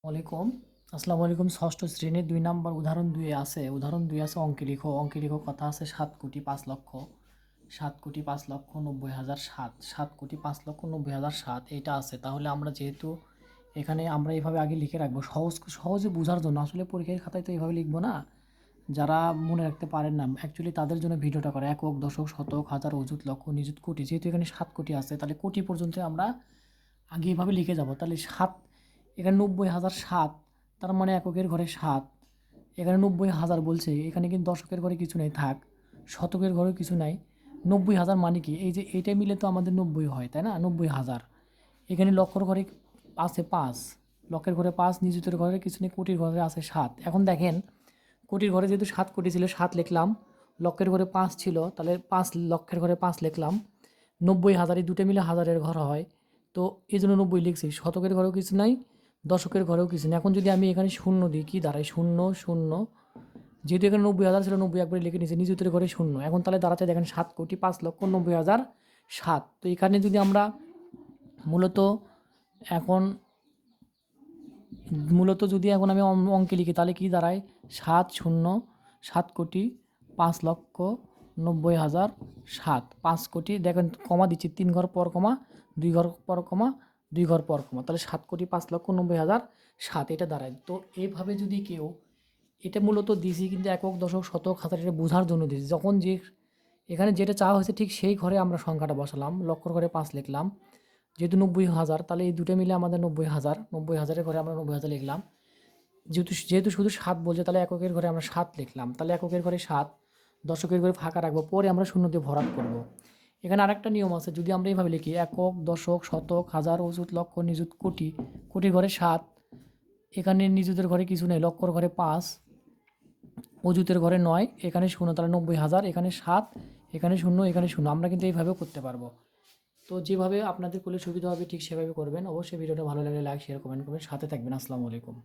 ওয়ালাইকুম আসসালামু আলাইকুম। ষষ্ঠ শ্রেণীর ২ নম্বর উদাহরণ ২ আছে অঙ্কে লিখো কথা আছে ৭,৫,০০,০০০ ৭,৫,৯০,০০০ ৭,৫,৯০,০০০ এইটা আছে। তাহলে আমরা যেহেতু এখানে আমরা এইভাবে আগে লিখে রাখবো সহজে বোঝার জন্য। আসলে পরীক্ষার খাতায় তো এইভাবে লিখবো না, যারা মনে রাখতে পারেন না অ্যাকচুয়ালি তাদের জন্য ভিডিওটা করা। একক, দশক, শতক, হাজার, অযুত, লক্ষ, নিযুত, কোটি। যেহেতু এখানে ৭ কোটি আছে তাহলে কোটি পর্যন্ত আমরা আগে এভাবে লিখে যাব। তাহলে এখানে ৯০,০০০ তার মানে এককের ঘরে ৭। এখানে ৯০,০০০ বলছে, এখানে কিন্তু দশকের ঘরে কিছু নেই, থাক। শতকের ঘরেও কিছু নাই। ৯০,০০০ মানে কি, এই যে এইটা মিলে তো আমাদের ৯০ হয়, তাই না? ৯০,০০০। এখানে লক্ষর ঘরে আছে ৫, লক্ষের ঘরে ৫, নিযুতের ঘরে কিছু নেই, কোটির ঘরে আছে ৭। এখন দেখেন, কোটির ঘরে যেহেতু ৭ কোটি ছিল ৭ লিখলাম, লক্ষের ঘরে ৫ ছিল তাহলে ৫, লক্ষের ঘরে ৫ লিখলাম। ৯০,০০০ এই দুটো মিলে হাজারের ঘর হয়, তো এই জন্য ৯০ লিখছি। শতকের ঘরেও কিছু নাই, দশকের ঘরেও কিছু নেই। এখন যদি আমি এখানে শূন্য দিই, কী দাঁড়ায়? শূন্য শূন্য। যেহেতু এখানে ৯০,০০০ ছিল, ৯০ একবারে লিখে নিয়েছি। নিযুতের ঘরে শূন্য। এখন তাহলে দাঁড়াচ্ছে দেখেন ৭,৫,৯০,০০০ ৭। তো এখানে যদি আমরা মূলত এখন যদি এখন আমি অঙ্কে লিখি তাহলে কি দাঁড়ায়? ৭,০,৭,৫,৯০,০০০ ৭। ৫ কোটি, দেখেন কমা দিচ্ছি, ৩ ঘর পর কমা, ২ ঘর পর কমা, ২ ঘর পর কমা, তাহলে ৭,৫,৯০,০০০ ৭ এটা দাঁড়ায়। তো এইভাবে যদি কেউ, এটা মূলত দিছি কিন্তু একক, দশক, শতক, হাজার, এটা বোঝার জন্য দিয়েছি। যখন যে এখানে যেটা চাওয়া হয়েছে ঠিক সেই ঘরে আমরা সংখ্যাটা বসালাম। লক্ষর ঘরে ৫ লিখলাম, যেহেতু ৯০,০০০ তাহলে এই দুটো মিলে আমাদের ৯০,০০০। ৯০,০০০-এর ঘরে আমরা ৯০,০০০ লিখলাম। যেহেতু শুধু ৭ বলছে তাহলে এককের ঘরে আমরা ৭ লিখলাম। তাহলে এককের ঘরে ৭, দশকের ঘরে ফাঁকা রাখবো, পরে আমরা শূন্য দিয়ে ভরাট করব। এখানে আরেকটা নিয়ম আছে, যদি আমরা এইভাবে লিখি একক, দশক, শতক, হাজার, অযুত, লক্ষ, নিযুত, কোটি। কোটির ঘরে ৭, এখানে নিযুতের ঘরে কিছু নেই, লক্ষর ঘরে ৫, অযুতের ঘরে ৯, এখানে শূন্য, তাহলে ৯০,০০০, এখানে ৭, এখানে শূন্য, এখানে শূন্য। আমরা কিন্তু এইভাবেও করতে পারবো। তো যেভাবে আপনাদের করলে সুবিধা হবে ঠিক সেভাবে করবেন। অবশ্যই ভিডিওটা ভালো লাগলে লাইক, শেয়ার, কমেন্ট করবেন, সাথে থাকবেন। আসসালামু আলাইকুম।